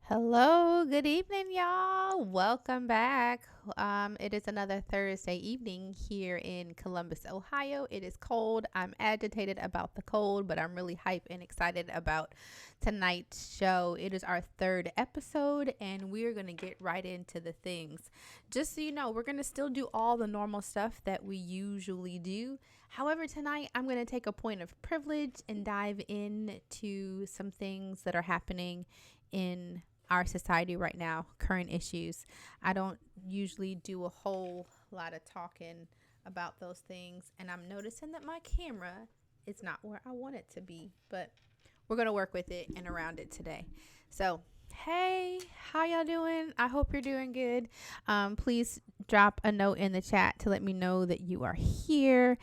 Hello, good evening, y'all. Welcome back. It is another Thursday evening here in Columbus, Ohio. It is cold. I'm agitated about the cold, but I'm really hyped and excited about tonight's show. It is our third episode, and we're going to get right into the things. Just so you know, we're going to still do all the normal stuff that we usually do. However, tonight I'm going to take a point of privilege and dive into some things that are happening in our society right now, current issues. I don't usually do a whole lot of talking about those things, and I'm noticing that my camera is not where I want it to be, but we're going to work with it and around it today. So, hey, how y'all doing? I hope you're doing good. Please drop a note in the chat to let me know that you are here.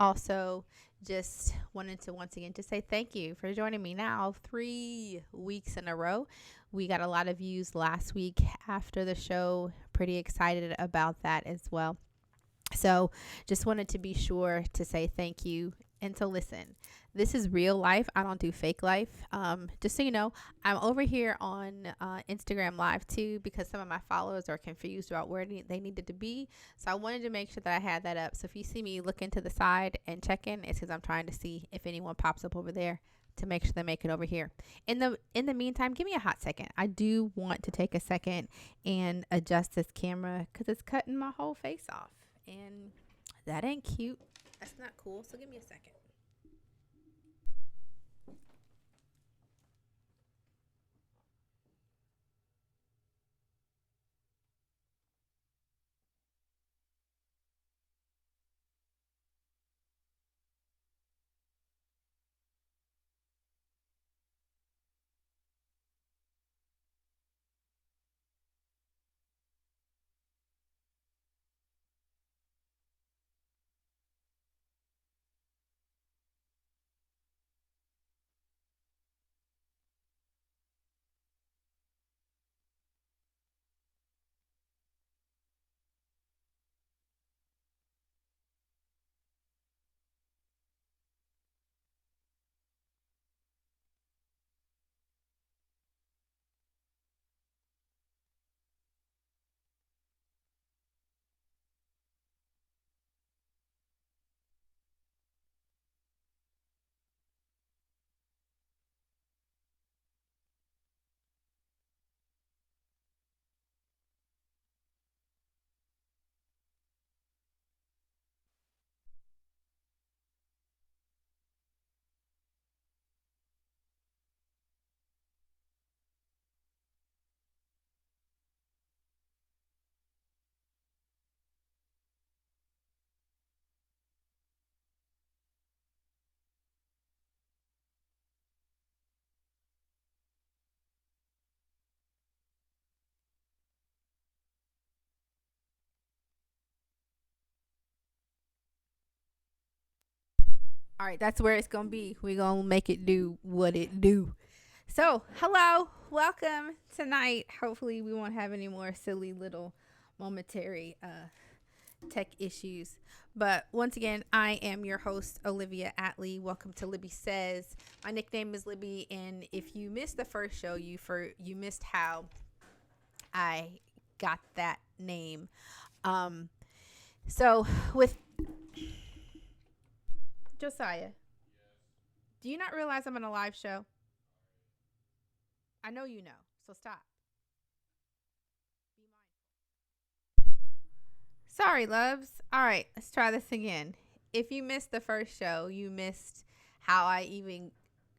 Also, just wanted to once again just say thank you for joining me now 3 weeks in a row. We got a lot of views last week after the show. Pretty excited about that as well. So just wanted to be sure to say thank you. And so listen, this is real life. I don't do fake life. Just so you know, I'm over here on Instagram Live too, because some of my followers are confused about where they needed to be. So I wanted to make sure that I had that up. So if you see me looking to the side and checking, it's because I'm trying to see if anyone pops up over there to make sure they make it over here. In the meantime, give me a hot second. I do want to take a second and adjust this camera because it's cutting my whole face off. And that ain't cute. That's not cool. So give me a second. All right, that's where it's going to be. We're going to make it do what it do. So, hello, welcome tonight. Hopefully, we won't have any more silly little momentary tech issues. But once again, I am your host, Olivia Atley. Welcome to Libby Says. My nickname is Libby, and if you missed the first show, you missed how I got that name. So with Josiah, do you not realize I'm on a live show? I know you know, so stop. Be mindful. Sorry, loves. All right, let's try this again. If you missed the first show, you missed how I even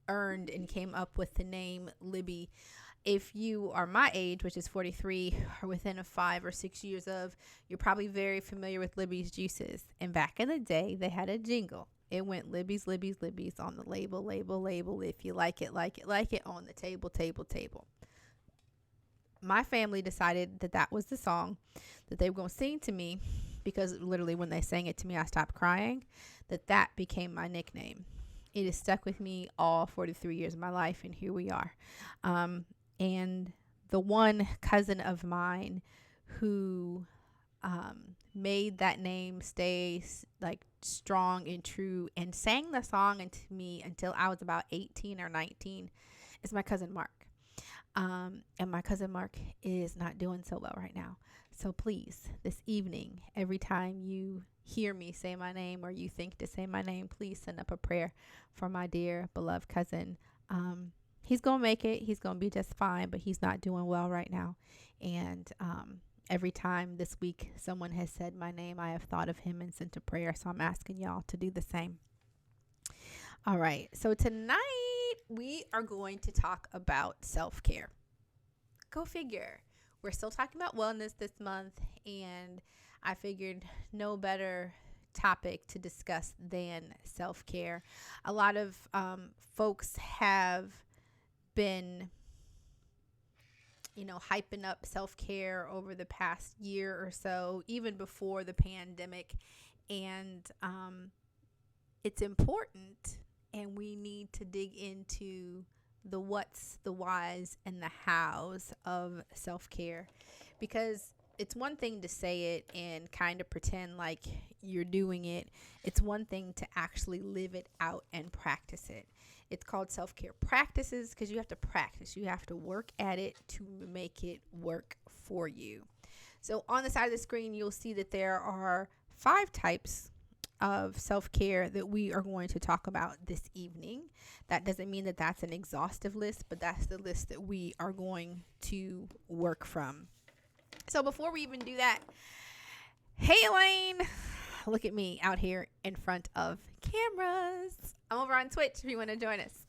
earned and came up with the name Libby. If you are my age, which is 43, or within a 5 or 6 years of, you're probably very familiar with Libby's Juices. And back in the day, they had a jingle. It went Libby's, Libby's, Libby's on the label, label, label. If you like it, like it, like it on the table, table, table. My family decided that that was the song that they were going to sing to me because literally when they sang it to me, I stopped crying. That became my nickname. It has stuck with me all 43 years of my life, and here we are. And the one cousin of mine who made that name stay like strong and true and sang the song to me until I was about 18 or 19 is my cousin Mark. And my cousin Mark is not doing so well right now. So please, this evening, every time you hear me say my name or you think to say my name, please send up a prayer for my dear beloved cousin. He's going to make it. He's going to be just fine, but he's not doing well right now. And every time this week someone has said my name, I have thought of him and sent a prayer. So I'm asking y'all to do the same. All right. So tonight we are going to talk about self-care. Go figure. We're still talking about wellness this month, and I figured no better topic to discuss than self-care. A lot of folks have been, hyping up self-care over the past year or so, even before the pandemic, and it's important, and we need to dig into the what's, the whys, and the hows of self-care, because it's one thing to say it and kind of pretend like you're doing it. It's one thing to actually live it out and practice it. It's called self-care practices because you have to practice. You have to work at it to make it work for you. So on the side of the screen, you'll see that there are 5 types of self-care that we are going to talk about this evening. That doesn't mean that that's an exhaustive list, but that's the list that we are going to work from. So before we even do that, hey Elaine, look at me out here in front of cameras. I'm over on Twitch if you want to join us.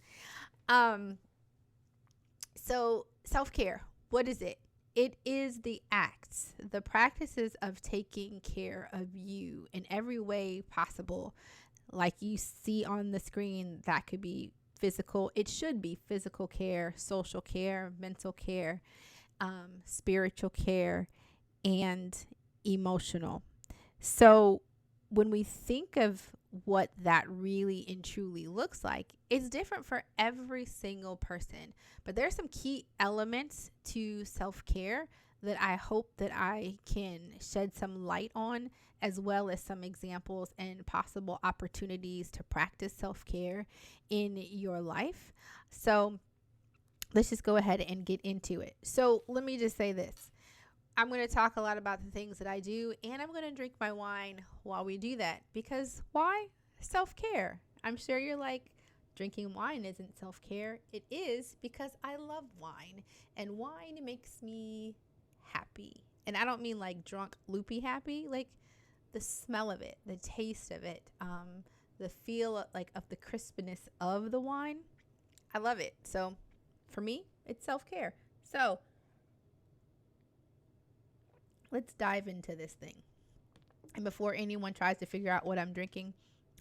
So self-care, what is it? It is the acts, the practices of taking care of you in every way possible. Like you see on the screen, that could be physical. It should be physical care, social care, mental care, spiritual care, and emotional. So when we think of what that really and truly looks like, it's different for every single person. But there's some key elements to self-care that I hope that I can shed some light on, as well as some examples and possible opportunities to practice self-care in your life. So let's just go ahead and get into it. So let me just say this. I'm going to talk a lot about the things that I do, and I'm going to drink my wine while we do that. Because why? Self-care. I'm sure you're like, drinking wine isn't self-care. It is, because I love wine, and wine makes me happy. And I don't mean like drunk, loopy happy, like the smell of it, the taste of it, the feel like of the crispness of the wine. I love it. So for me, it's self-care. So let's dive into this thing. And before anyone tries to figure out what I'm drinking,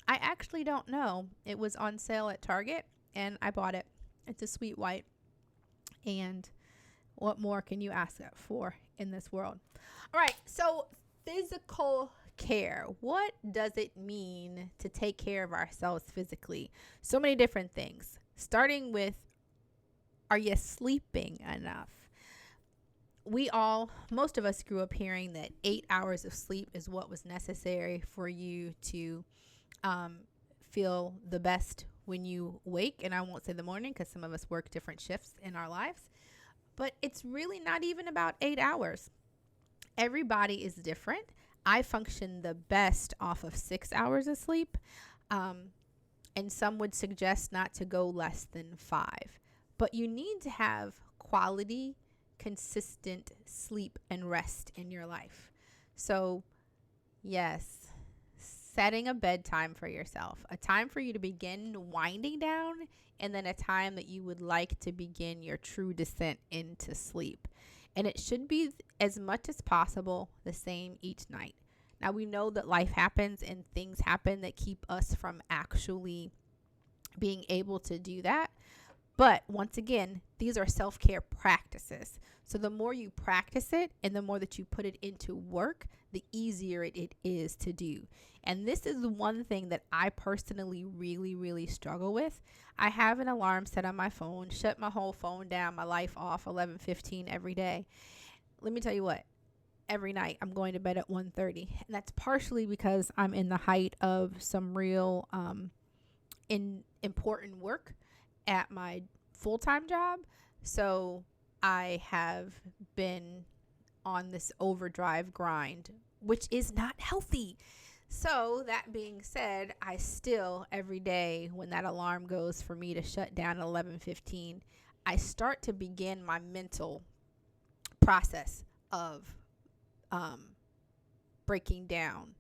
I actually don't know. It was on sale at Target and I bought it. It's a sweet white. And what more can you ask for in this world? All right. So physical care. What does it mean to take care of ourselves physically? So many different things. Starting with, are you sleeping enough? Most of us grew up hearing that 8 hours of sleep is what was necessary for you to feel the best when you wake. And I won't say the morning, because some of us work different shifts in our lives. But it's really not even about 8 hours. Everybody is different. I function the best off of 6 hours of sleep. And some would suggest not to go less than 5. But you need to have quality, consistent sleep and rest in your life. So, yes, setting a bedtime for yourself, a time for you to begin winding down, and then a time that you would like to begin your true descent into sleep. And it should be as much as possible the same each night. Now, we know that life happens and things happen that keep us from actually being able to do that. But once again, these are self-care practices. So the more you practice it and the more that you put it into work, the easier it is to do. And this is the one thing that I personally really, really struggle with. I have an alarm set on my phone, shut my whole phone down, my life off 11:15 every day. Let me tell you what, every night I'm going to bed at 1:30. And that's partially because I'm in the height of some real important work at my full-time job. So I have been on this overdrive grind, which is not healthy. So, that being said, I still every day when that alarm goes for me to shut down at 11:15, I start to begin my mental process of um, breaking down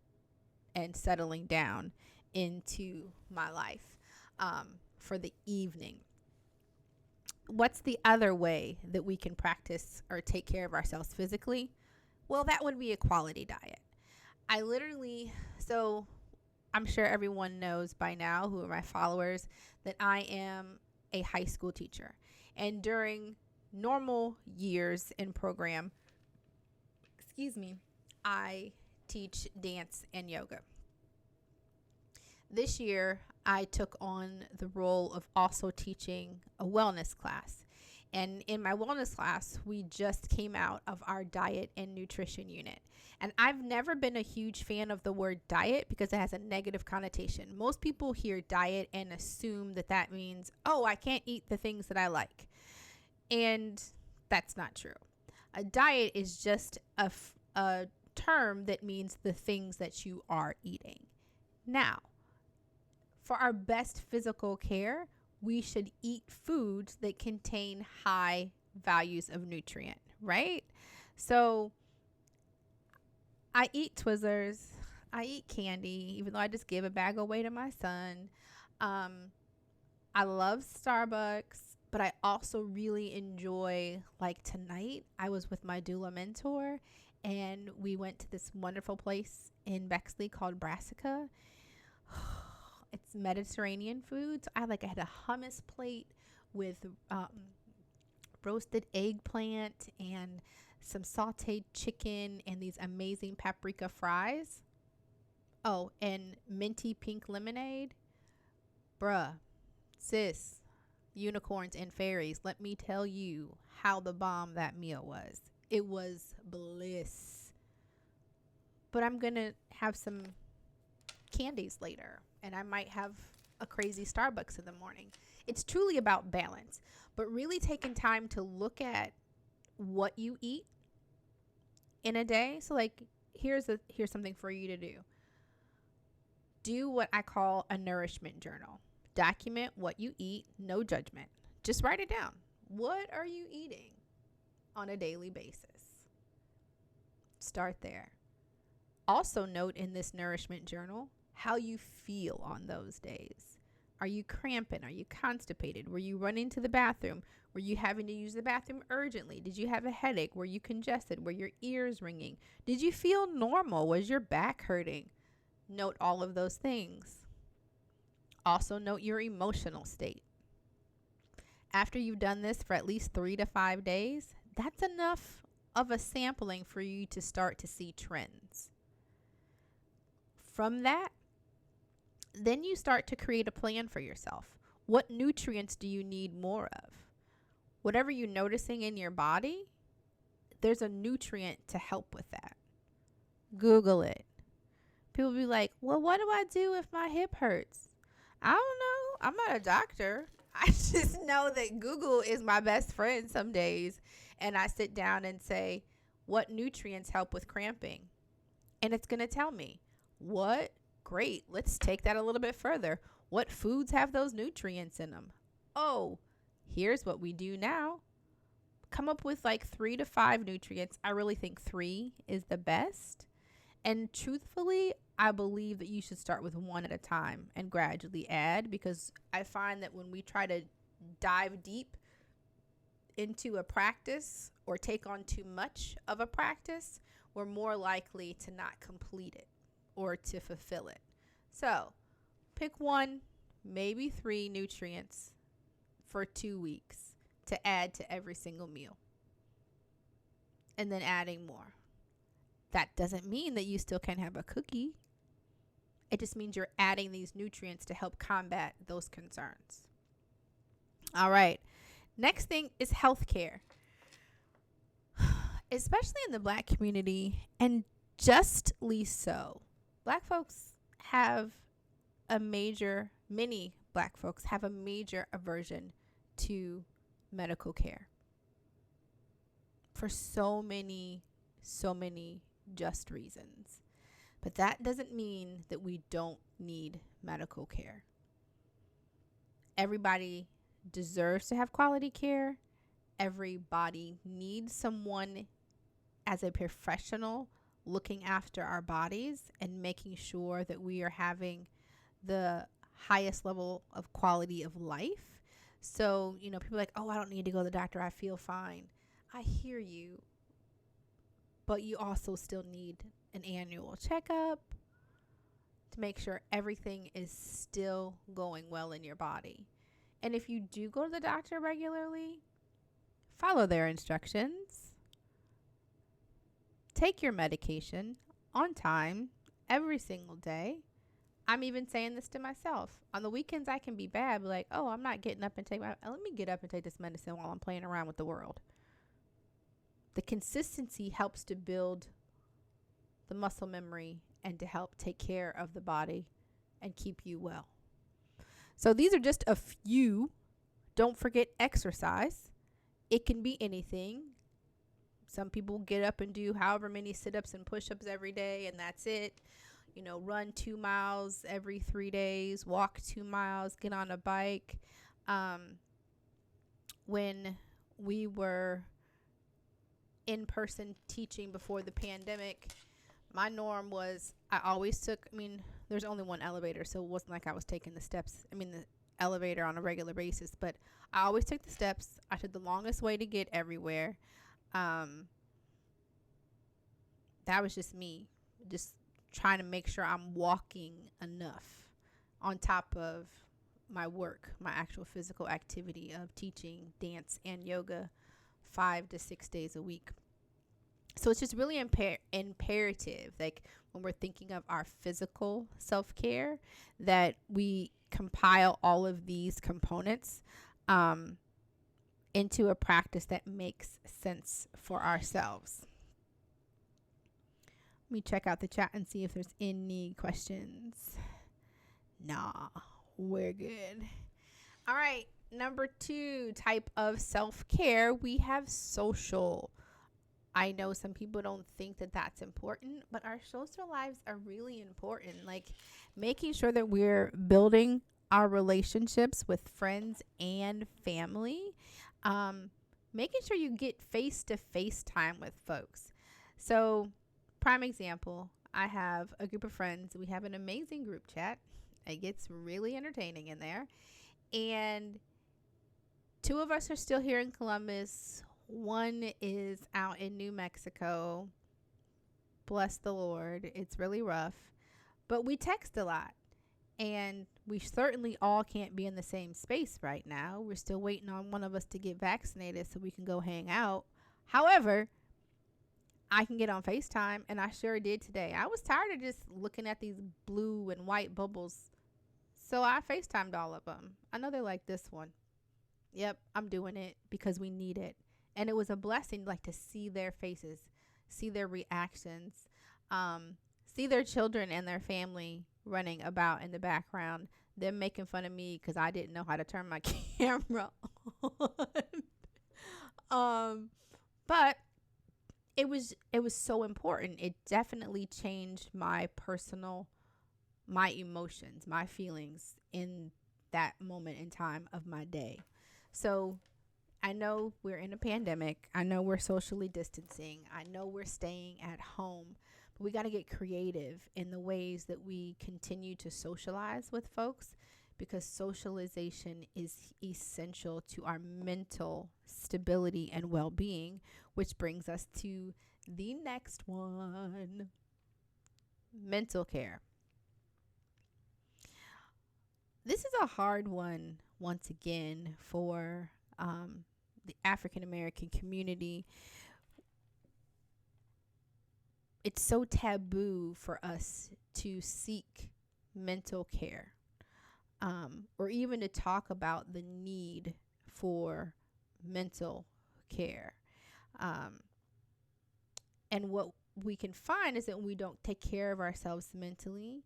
and settling down into my life for the evening. What's the other way that we can practice or take care of ourselves physically? Well, that would be a quality diet. I literally, so I'm sure everyone knows by now, who are my followers, that I am a high school teacher. And during normal years in program, I teach dance and yoga. This year, I took on the role of also teaching a wellness class. And in my wellness class, we just came out of our diet and nutrition unit. And I've never been a huge fan of the word diet because it has a negative connotation. Most people hear diet and assume that that means, oh, I can't eat the things that I like. And that's not true. A diet is just a term that means the things that you are eating. Now, for our best physical care, we should eat foods that contain high values of nutrient, right? So I eat Twizzlers. I eat candy, even though I just gave a bag away to my son. I love Starbucks, but I also really enjoy, like tonight, I was with my doula mentor and we went to this wonderful place in Bexley called Brassica. It's Mediterranean food. So I had a hummus plate with roasted eggplant and some sauteed chicken and these amazing paprika fries. Oh, and minty pink lemonade. Bruh, sis, unicorns and fairies, let me tell you how the bomb that meal was. It was bliss. But I'm going to have some candies later, and I might have a crazy Starbucks in the morning. It's truly about balance, but really taking time to look at what you eat in a day. So here's something for you to do. Do what I call a nourishment journal. Document what you eat, no judgment. Just write it down. What are you eating on a daily basis? Start there. Also note in this nourishment journal how you feel on those days. Are you cramping? Are you constipated? Were you running to the bathroom? Were you having to use the bathroom urgently? Did you have a headache? Were you congested? Were your ears ringing? Did you feel normal? Was your back hurting? Note all of those things. Also note your emotional state. After you've done this for at least 3 to 5 days, that's enough of a sampling for you to start to see trends. From that, then you start to create a plan for yourself. What nutrients do you need more of? Whatever you're noticing in your body, there's a nutrient to help with that. Google it. People be like, well, what do I do if my hip hurts? I don't know. I'm not a doctor. I just know that Google is my best friend some days. And I sit down and say, what nutrients help with cramping? And it's going to tell me. What? Great. Let's take that a little bit further. What foods have those nutrients in them? Oh, here's what we do now. Come up with 3 to 5 nutrients. I really think 3 is the best. And truthfully, I believe that you should start with 1 at a time and gradually add, because I find that when we try to dive deep into a practice or take on too much of a practice, we're more likely to not complete it or to fulfill it. So pick 1, maybe 3 nutrients for 2 weeks to add to every single meal, and then adding more. That doesn't mean that you still can't have a cookie. It just means you're adding these nutrients to help combat those concerns. All right. Next thing is healthcare. Especially in the Black community, and justly so. Many Black folks have a major aversion to medical care. for so many just reasons. But that doesn't mean that we don't need medical care. Everybody deserves to have quality care. Everybody needs someone as a professional looking after our bodies and making sure that we are having the highest level of quality of life. So, people are like, oh, I don't need to go to the doctor. I feel fine. I hear you. But you also still need an annual checkup to make sure everything is still going well in your body. And if you do go to the doctor regularly, follow their instructions. Take your medication on time every single day. I'm even saying this to myself. On the weekends, I can be bad, but like, oh, I'm not getting up and let me get up and take this medicine while I'm playing around with the world. The consistency helps to build the muscle memory and to help take care of the body and keep you well. So these are just a few. Don't forget exercise. It can be anything. Some people get up and do however many sit-ups and push-ups every day, and that's it. Run 2 miles every 3 days, walk 2 miles, get on a bike. When we were in person teaching before the pandemic, my norm was I always took, there's only one elevator, so it wasn't like I was taking the elevator on a regular basis, but I always took the steps. I took the longest way to get everywhere. That was just me, just trying to make sure I'm walking enough on top of my work, my actual physical activity of teaching dance and yoga 5 to 6 days a week. So it's just really imperative, like when we're thinking of our physical self-care, that we compile all of these components into a practice that makes sense for ourselves. Let me check out the chat and see if there's any questions. Nah, we're good. All right, number 2 type of self-care, we have social. I know some people don't think that that's important, but our social lives are really important. Like making sure that we're building our relationships with friends and family. Making sure you get face-to-face time with folks. So, prime example, I have a group of friends. We have an amazing group chat. It gets really entertaining in there. And 2 of us are still here in Columbus. 1 is out in New Mexico. Bless the Lord. It's really rough. But we text a lot. And we certainly all can't be in the same space right now. We're still waiting on one of us to get vaccinated so we can go hang out. However, I can get on FaceTime, and I sure did today. I was tired of just looking at these blue and white bubbles. So I FaceTimed all of them. I know they like this one. Yep, I'm doing it because we need it. And it was a blessing, like, to see their faces, see their reactions, see their children and their family running about in the background, them making fun of me because I didn't know how to turn my camera on. But it was so important. It definitely changed my emotions, my feelings in that moment in time of my day. So I know we're in a pandemic. I know we're socially distancing. I know we're staying at home. But we got to get creative in the ways that we continue to socialize with folks, because socialization is essential to our mental stability and well-being, which brings us to the next one: mental care. This is a hard one, once again, for the African American community. It's so taboo for us to seek mental care, or even to talk about the need for mental care. And what we can find is that when we don't take care of ourselves mentally,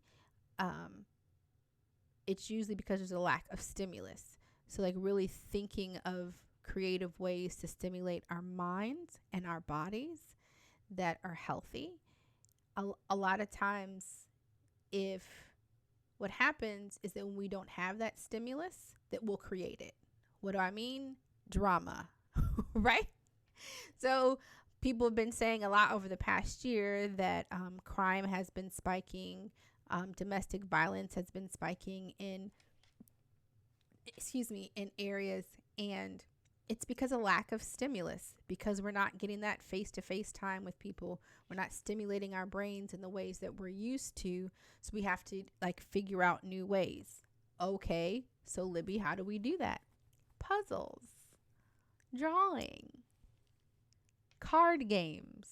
it's usually because there's a lack of stimulus. So, like, really thinking of creative ways to stimulate our minds and our bodies that are healthy. A lot of times, if what happens is that when we don't have that stimulus, that we'll create it. What do I mean? Drama, right? So people have been saying a lot over the past year that crime has been spiking, domestic violence has been spiking in areas, and it's because of lack of stimulus, because we're not getting that face-to-face time with people. We're not stimulating our brains in the ways that we're used to, so we have to like figure out new ways. Okay, so Libby, how do we do that? Puzzles, drawing, card games.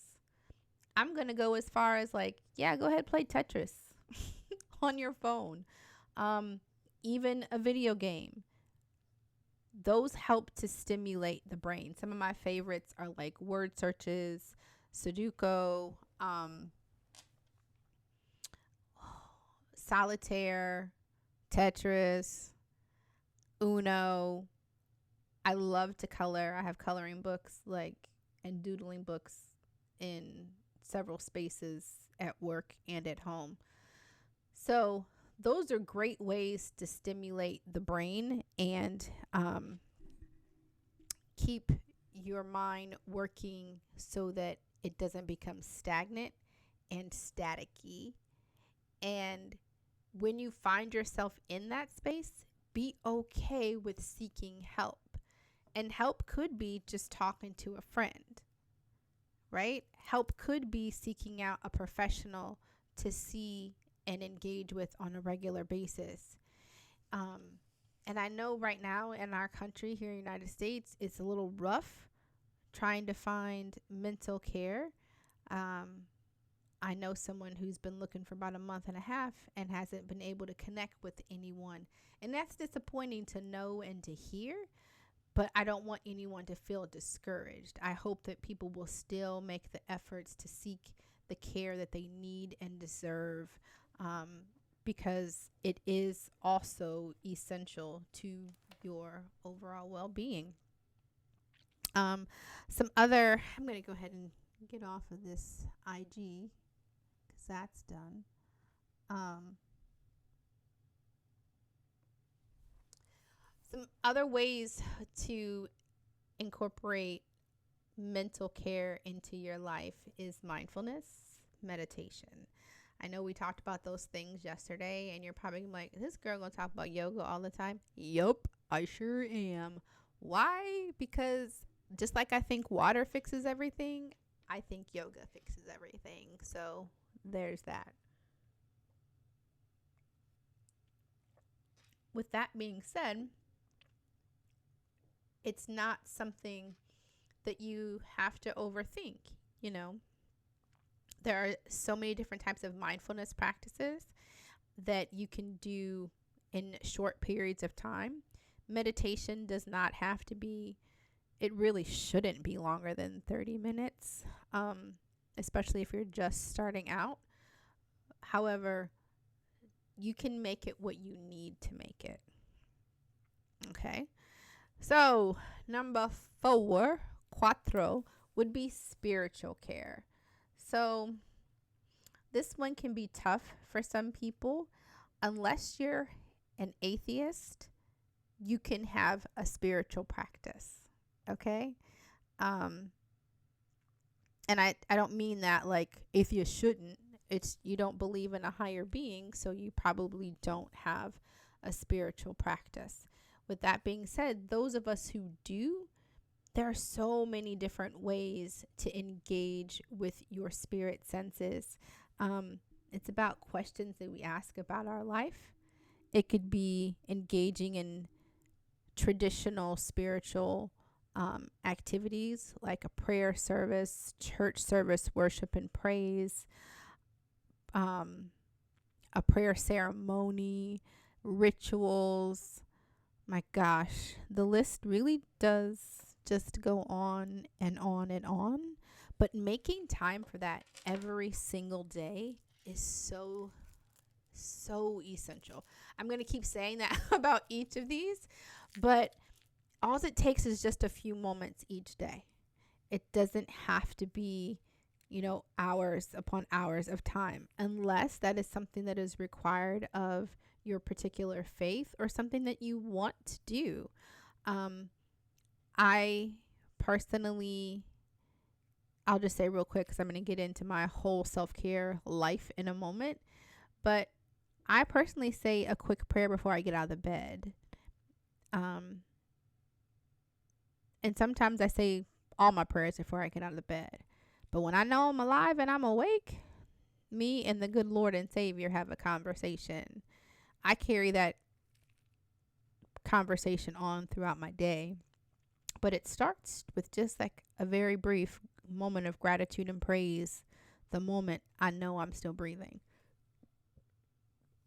I'm going to go as far as like, yeah, go ahead, play Tetris on your phone. Even a video game. Those help to stimulate the brain. Some of my favorites are like word searches, Sudoku, solitaire, Tetris, Uno. I love to color. I have coloring books and doodling books in several spaces at work and at home. So those are great ways to stimulate the brain and keep your mind working so that it doesn't become stagnant and staticky. And when you find yourself in that space, be okay with seeking help. And help could be just talking to a friend, right? Help could be seeking out a professional to see and engage with on a regular basis. And I know right now in our country here in the United States, it's a little rough trying to find mental care. I know someone who's been looking for about a month and a half and hasn't been able to connect with anyone. And that's disappointing to know and to hear. But I don't want anyone to feel discouraged. I hope that people will still make the efforts to seek the care that they need and deserve, because it is also essential to your overall well-being. I'm going to go ahead and get off of this IG because that's done. Some other ways to incorporate mental care into your life is mindfulness, meditation. I know we talked about those things yesterday, and you're probably like, this girl gonna talk about yoga all the time? Yup, I sure am. Why? Because just like I think water fixes everything, I think yoga fixes everything. So there's that. With that being said, it's not something that you have to overthink. There are so many different types of mindfulness practices that you can do in short periods of time. Meditation does not have to be, it really shouldn't be longer than 30 minutes, especially if you're just starting out. However, you can make it what you need to make it. Okay. So, number 4, would be spiritual care. So, this one can be tough for some people. Unless you're an atheist, you can have a spiritual practice. Okay? And I don't mean that like if you shouldn't. It's you don't believe in a higher being, so you probably don't have a spiritual practice. With that being said, those of us who do, there are so many different ways to engage with your spirit senses. It's about questions that we ask about our life. It could be engaging in traditional spiritual activities like a prayer service, church service, worship and praise, a prayer ceremony, rituals. My gosh, the list really does just go on and on and on. But making time for that every single day is so essential. I'm going to keep saying that about each of these, but all it takes is just a few moments each day. It doesn't have to be, hours upon hours of time, unless that is something that is required of your particular faith or something that you want to do. I personally, I'll just say real quick because I'm going to get into my whole self-care life in a moment. But I personally say a quick prayer before I get out of the bed. And sometimes I say all my prayers before I get out of the bed. But when I know I'm alive and I'm awake, me and the good Lord and Savior have a conversation. I carry that conversation on throughout my day. But it starts with just like a very brief moment of gratitude and praise the moment I know I'm still breathing.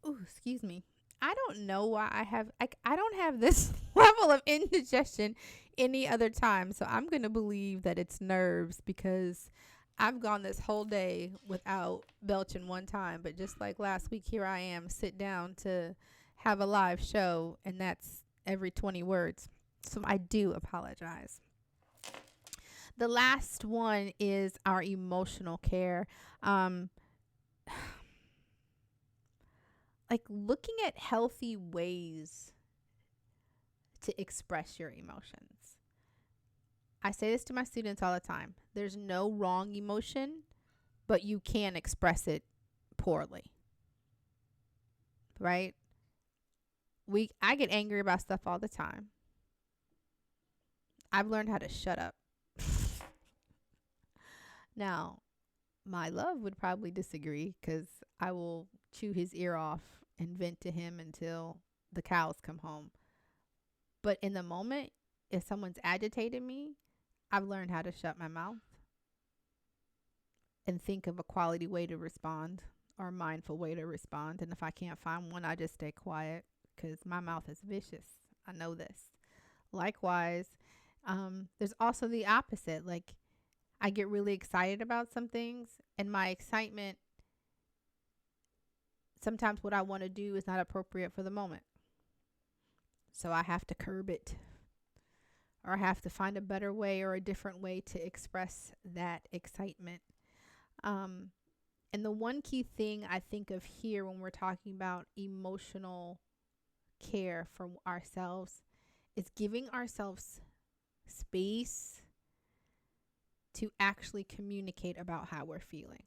Ooh, excuse me. I don't know why I don't have this level of indigestion any other time. So I'm going to believe that it's nerves because I've gone this whole day without belching one time. But just like last week, here I am, sit down to have a live show, and that's every 20 words. So I do apologize. The last one is our emotional care. Like looking at healthy ways to express your emotions. I say this to my students all the time. There's no wrong emotion, but you can express it poorly. Right? I get angry about stuff all the time. I've learned how to shut up. Now, my love would probably disagree because I will chew his ear off and vent to him until the cows come home. But in the moment, if someone's agitated me, I've learned how to shut my mouth and think of a quality way to respond or a mindful way to respond. And if I can't find one, I just stay quiet because my mouth is vicious. I know this. Likewise, there's also the opposite. Like, I get really excited about some things, and my excitement, sometimes what I want to do is not appropriate for the moment. So I have to curb it, or I have to find a better way or a different way to express that excitement. And the one key thing I think of here when we're talking about emotional care for ourselves is giving ourselves space to actually communicate about how we're feeling.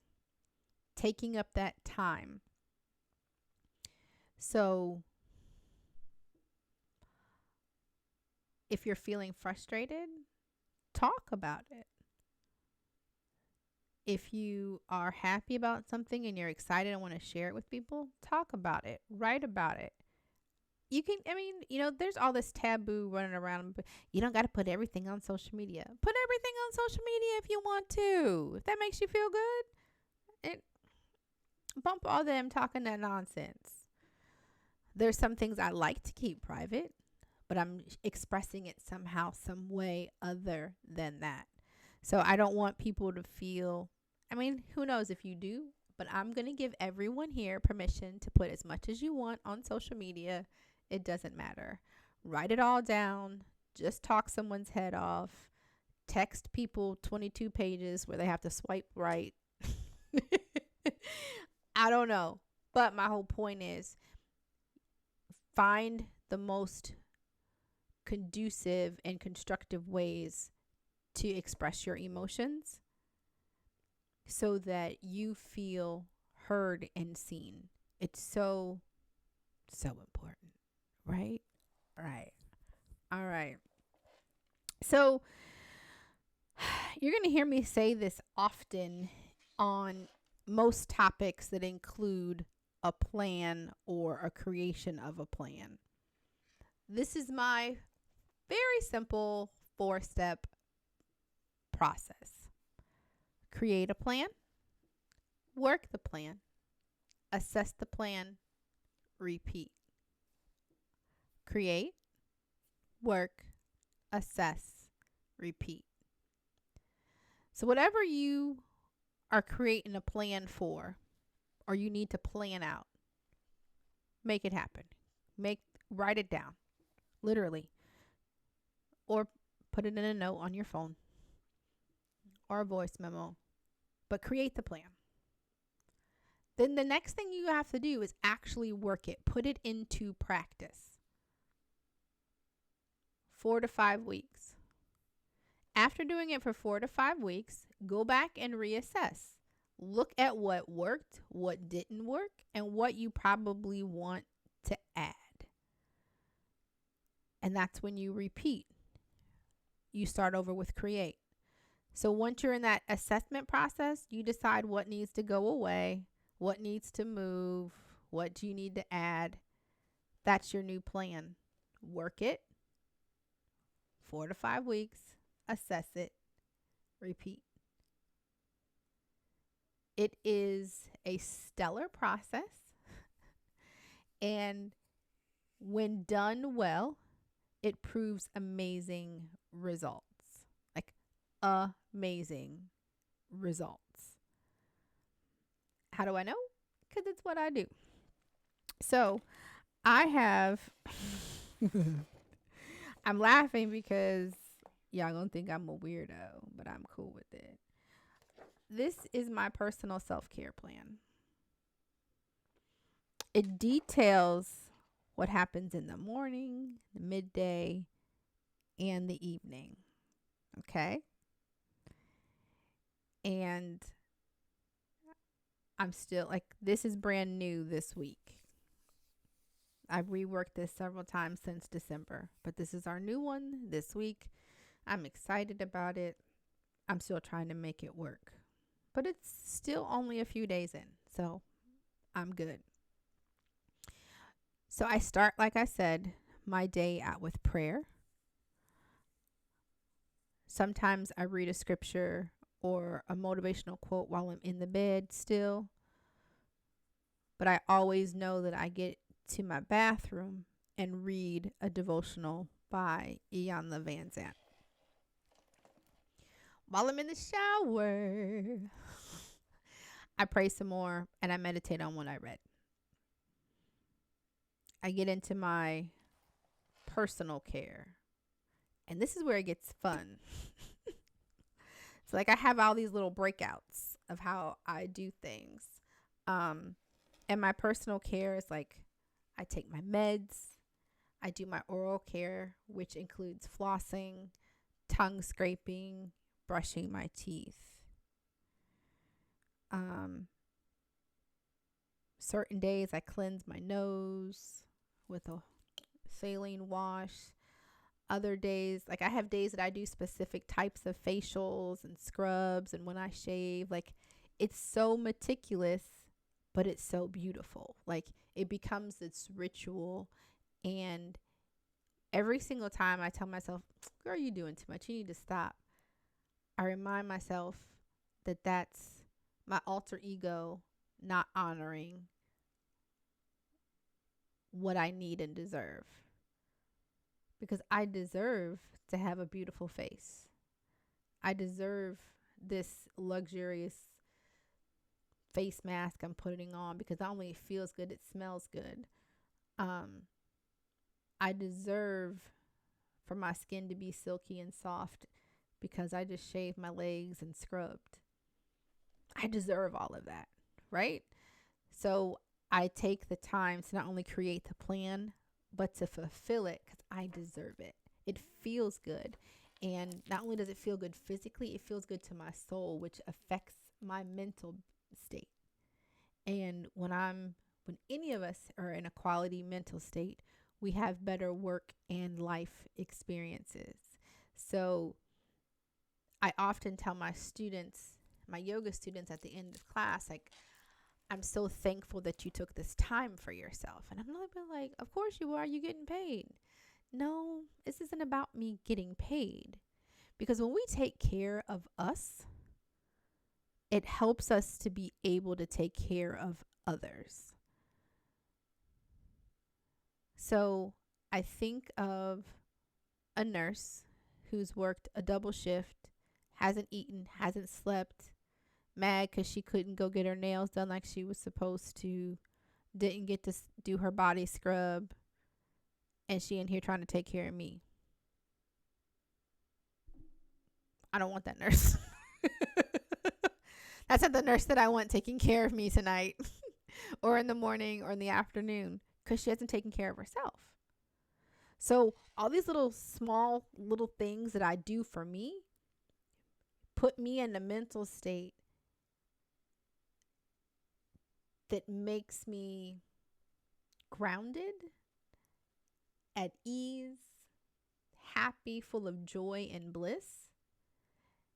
Taking up that time. So if you're feeling frustrated, talk about it. If you are happy about something and you're excited and want to share it with people, talk about it, write about it. You can, there's all this taboo running around. But you don't got to put everything on social media. Put everything on social media if you want to. If that makes you feel good, bump all them talking that nonsense. There's some things I like to keep private, but I'm expressing it somehow, some way other than that. So I don't want people to feel, who knows if you do, but I'm going to give everyone here permission to put as much as you want on social media. It doesn't matter. Write it all down. Just talk someone's head off. Text people 22 pages where they have to swipe right. I don't know. But my whole point is find the most conducive and constructive ways to express your emotions so that you feel heard and seen. It's so important. Right? All right. So you're going to hear me say this often on most topics that include a plan or a creation of a plan. This is my very simple 4-step process. Create a plan, work the plan, assess the plan, repeat. Create, work, assess, repeat. So whatever you are creating a plan for, or you need to plan out, make it happen. Write it down, literally. or put it in a note on your phone or a voice memo, but create the plan. Then the next thing you have to do is actually work it, put it into practice. 4 to 5 weeks. After doing it for 4 to 5 weeks, go back and reassess. Look at what worked, what didn't work, and what you probably want to add. And that's when you repeat. You start over with create. So once you're in that assessment process, you decide what needs to go away, what needs to move, what do you need to add. That's your new plan. Work it. 4 to 5 weeks. Assess it. Repeat. It is a stellar process. And when done well, it proves amazing results. Like amazing results. How do I know? Because it's what I do. So I have, I'm laughing because y'all gonna think I'm a weirdo, but I'm cool with it. This is my personal self-care plan. It details what happens in the morning, the midday, and the evening. Okay? And I'm still like, this is brand new this week. I've reworked this several times since December, but this is our new one this week. I'm excited about it. I'm still trying to make it work, but it's still only a few days in, so I'm good. So I start, like I said, my day out with prayer. Sometimes I read a scripture or a motivational quote while I'm in the bed still. But I always know that I get to my bathroom and read a devotional by Iyanla Vanzant. While I'm in the shower, I pray some more and I meditate on what I read. I get into my personal care. And this is where it gets fun. It's like I have all these little breakouts of how I do things. And my personal care is like I take my meds. I do my oral care, which includes flossing, tongue scraping, brushing my teeth. Certain days I cleanse my nose with a saline wash. Other days, like I have days that I do specific types of facials and scrubs, and when I shave, like it's so meticulous, but it's so beautiful. Like it becomes this ritual, and every single time I tell myself, girl, you're doing too much, you need to stop, I remind myself that that's my alter ego not honoring what I need and deserve. Because I deserve to have a beautiful face. I deserve this luxurious face mask I'm putting on because not only it feels good, it smells good. I deserve for my skin to be silky and soft because I just shaved my legs and scrubbed. I deserve all of that, right? So I take the time to not only create the plan, but to fulfill it because I deserve it. It feels good. And not only does it feel good physically, it feels good to my soul, which affects my mental state. And when any of us are in a quality mental state, we have better work and life experiences. So I often tell my students, my yoga students at the end of class, like, I'm so thankful that you took this time for yourself. And I'm not like, of course you are. You're getting paid. No, this isn't about me getting paid. Because when we take care of us, it helps us to be able to take care of others. So I think of a nurse who's worked a double shift, hasn't eaten, hasn't slept, mad because she couldn't go get her nails done like she was supposed to, didn't get to do her body scrub, and she in here trying to take care of me. I don't want that nurse. That's not the nurse that I want taking care of me tonight or in the morning or in the afternoon because she hasn't taken care of herself. So all these little small little things that I do for me put me in a mental state that makes me grounded, at ease, happy, full of joy and bliss.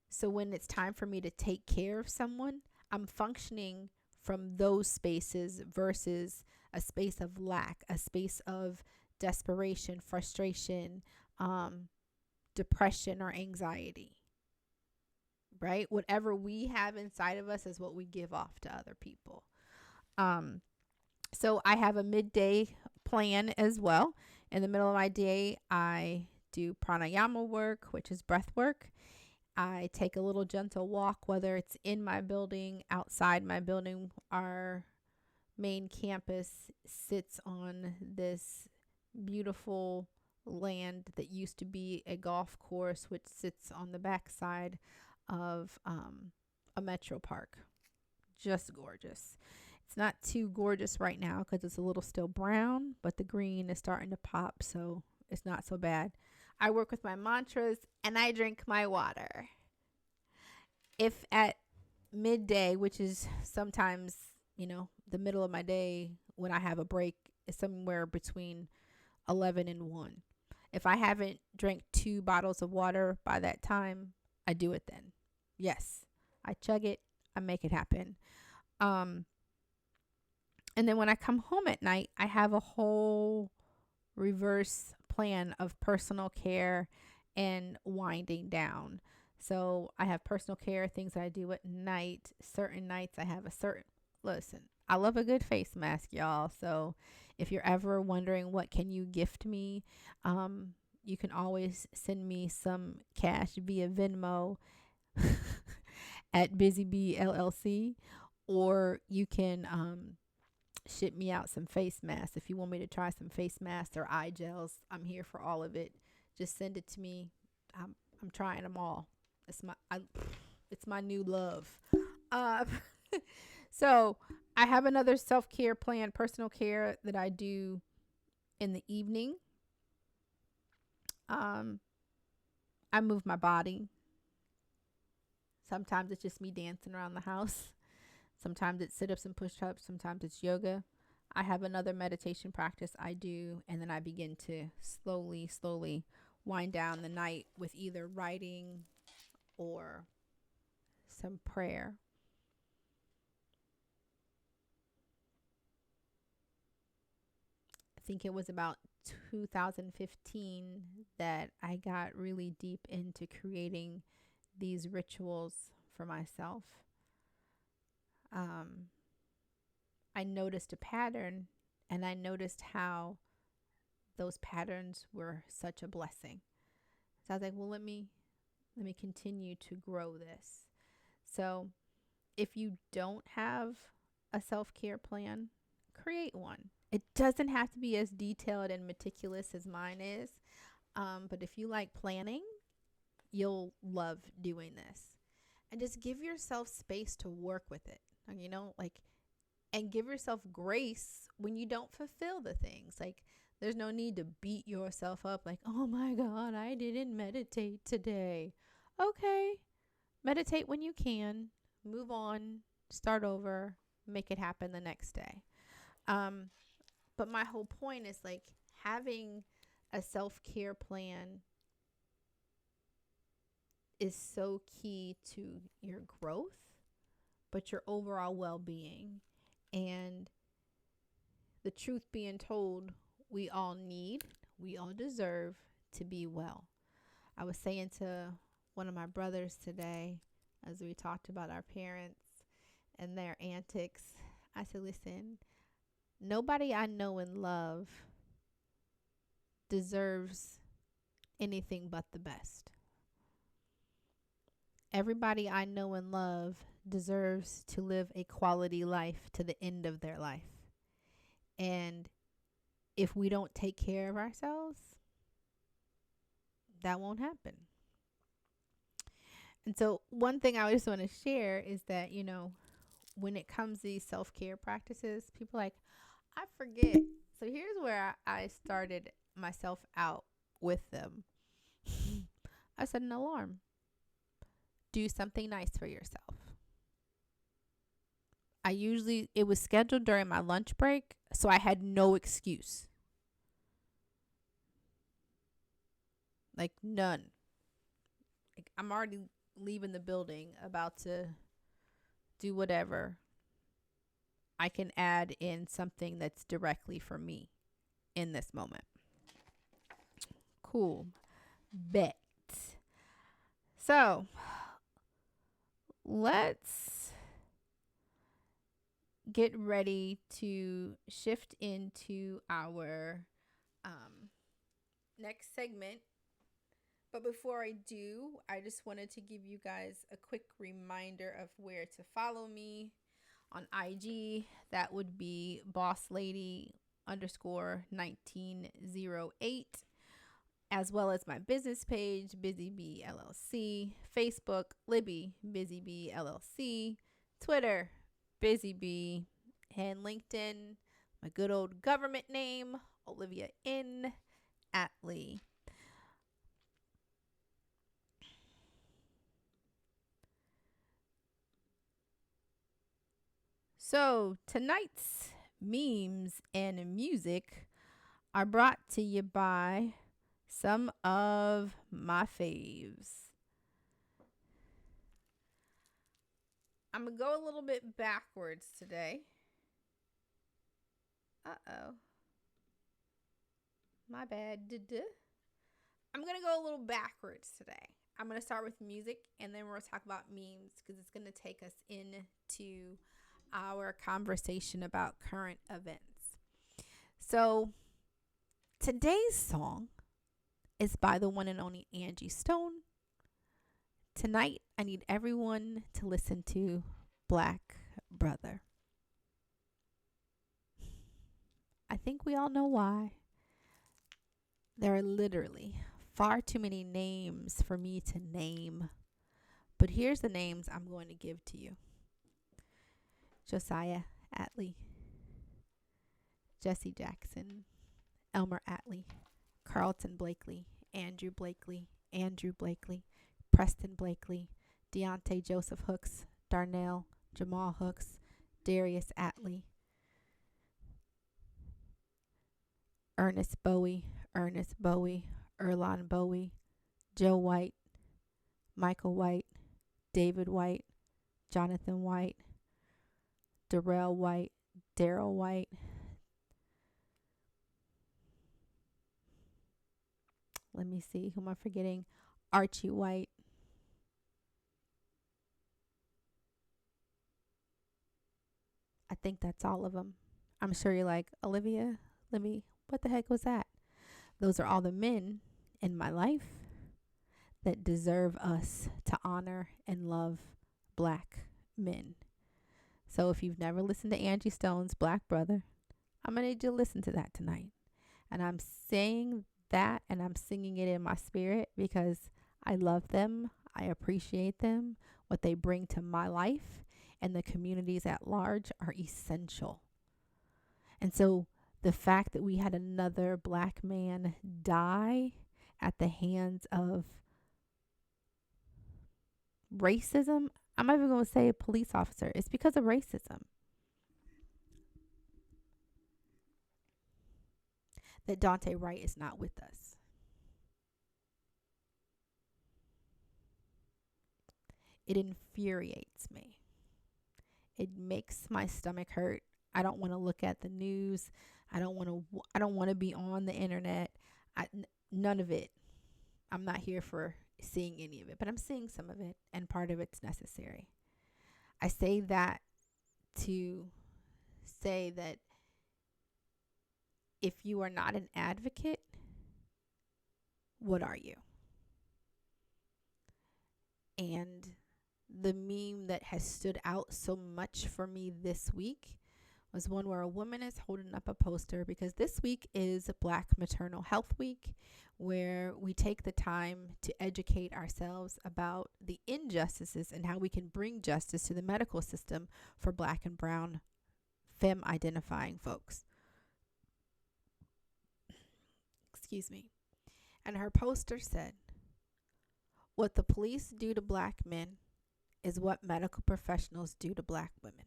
So when it's time for me to take care of someone, I'm functioning from those spaces versus a space of lack, a space of desperation, frustration, depression, or anxiety. Right? Whatever we have inside of us is what we give off to other people. So I have a midday plan as well. In the middle of my day, I do pranayama work, which is breath work. I take a little gentle walk, whether it's in my building, outside my building. Our main campus sits on this beautiful land that used to be a golf course, which sits on the backside of a metro park. Just gorgeous. It's not too gorgeous right now because it's a little still brown, but the green is starting to pop, so it's not so bad. I work with my mantras and I drink my water. If at midday, which is sometimes, the middle of my day when I have a break, is somewhere between 11 and 1. If I haven't drank 2 bottles of water by that time, I do it then. Yes, I chug it. I make it happen. And then when I come home at night, I have a whole reverse plan of personal care and winding down. So I have personal care, things that I do at night. Certain nights I have listen, I love a good face mask, y'all. So if you're ever wondering what can you gift me, you can always send me some cash via Venmo at Busy Bee LLC, or you can ship me out some face masks. If you want me to try some face masks or eye gels, I'm here for all of it. Just send it to me. I'm trying them all. It's my new love. So I have another self-care plan, personal care that I do in the evening. I move my body. Sometimes it's just me dancing around the house. Sometimes it's sit-ups and push-ups. Sometimes it's yoga. I have another meditation practice I do, and then I begin to slowly wind down the night with either writing or some prayer. I think it was about 2015 that I got really deep into creating these rituals for myself. I noticed a pattern, and I noticed how those patterns were such a blessing. So I was like, well, let me continue to grow this. So if you don't have a self-care plan, create one. It doesn't have to be as detailed and meticulous as mine is. But if you like planning, you'll love doing this. And just give yourself space to work with it. And give yourself grace when you don't fulfill the things. There's no need to beat yourself up like, oh my God, I didn't meditate today. Okay. Meditate when you can. Move on. Start over. Make it happen the next day. But my whole point is having a self-care plan is so key to your growth, but your overall well-being. And the truth being told, we all deserve to be well. I was saying to one of my brothers today, as we talked about our parents and their antics, I said, listen, nobody I know and love deserves anything but the best. Everybody I know and love deserves to live a quality life to the end of their life. And if we don't take care of ourselves, that won't happen. And so, one thing I just want to share is that, when it comes to these self care practices, people are like, I forget. So, here's where I started myself out with them. I set an alarm. Do something nice for yourself. It was scheduled during my lunch break, so I had no excuse. Like, none. Like, I'm already leaving the building, about to do whatever. I can add in something that's directly for me in this moment. Cool. Bet. So, let's get ready to shift into our next segment. But before I do, I just wanted to give you guys a quick reminder of where to follow me on IG. That would be bosslady_1908, as well as my business page, Busy Bee LLC, Facebook, Libby, Busy Bee LLC, Twitter, Busy Bee, and LinkedIn, my good old government name, Olivia N. Atlee. So tonight's memes and music are brought to you by some of my faves. I'm going to go a little bit backwards today. Uh-oh. My bad. I'm going to go a little backwards today. I'm going to start with music, and then we're going to talk about memes, because it's going to take us into our conversation about current events. So today's song is by the one and only Angie Stone. Tonight, I need everyone to listen to Black Brother. I think we all know why. There are literally far too many names for me to name. But here's the names I'm going to give to you: Josiah Atlee, Jesse Jackson, Elmer Atlee, Carlton Blakely, Andrew Blakely, Preston Blakely, Deontay Joseph Hooks, Darnell Jamal Hooks, Darius Atlee, Ernest Bowie, Erlon Bowie, Joe White, Michael White, David White, Jonathan White, Darrell White, Daryl White, let me see, who am I forgetting? Archie White, I think that's all of them. I'm sure you're like, Olivia, what the heck was that? Those are all the men in my life that deserve us to honor and love Black men. So if you've never listened to Angie Stone's Black Brother, I'm going to need you to listen to that tonight. And I'm saying that, and I'm singing it in my spirit, because I love them. I appreciate them. What they bring to my life and the communities at large are essential. And so the fact that we had another Black man die at the hands of racism, I'm not even going to say a police officer, it's because of racism. That Dante Wright is not with us. It infuriates me. It makes my stomach hurt. I don't want to look at the news. I don't want to be on the internet. None of it. I'm not here for seeing any of it, but I'm seeing some of it, and part of it's necessary. I say that to say that if you are not an advocate, what are you? And the meme that has stood out so much for me this week was one where a woman is holding up a poster because this week is Black Maternal Health Week, where we take the time to educate ourselves about the injustices and how we can bring justice to the medical system for Black and brown femme identifying folks. Excuse me. And her poster said, "What the police do to Black men is what medical professionals do to Black women."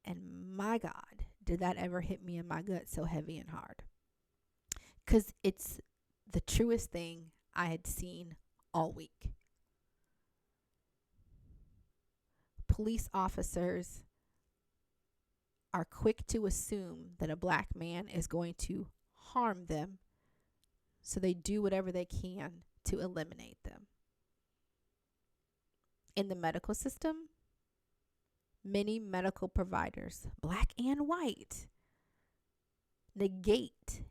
And my God, did that ever hit me in my gut so heavy and hard? Because it's the truest thing I had seen all week. Police officers are quick to assume that a Black man is going to harm them, so they do whatever they can to eliminate them. In the medical system, many medical providers, Black and white, negate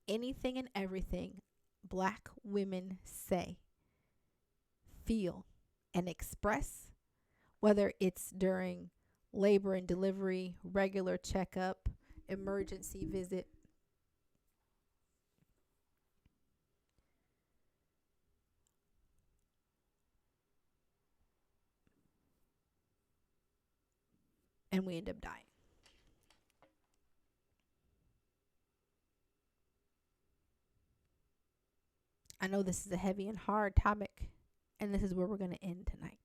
anything and everything Black women say, feel, and express, whether it's during labor and delivery, regular checkup, emergency visit. And we end up dying. I know this is a heavy and hard topic, and this is where we're going to end tonight.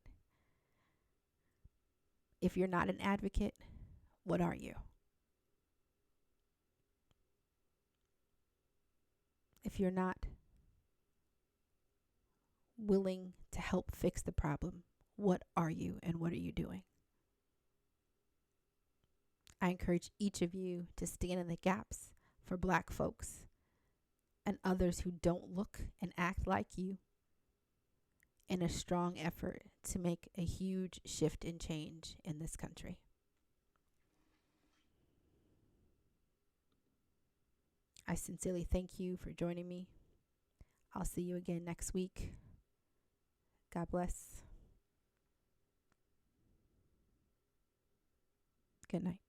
If you're not an advocate, what are you? If you're not willing to help fix the problem, what are you and what are you doing? I encourage each of you to stand in the gaps for Black folks and others who don't look and act like you in a strong effort to make a huge shift and change in this country. I sincerely thank you for joining me. I'll see you again next week. God bless. Good night.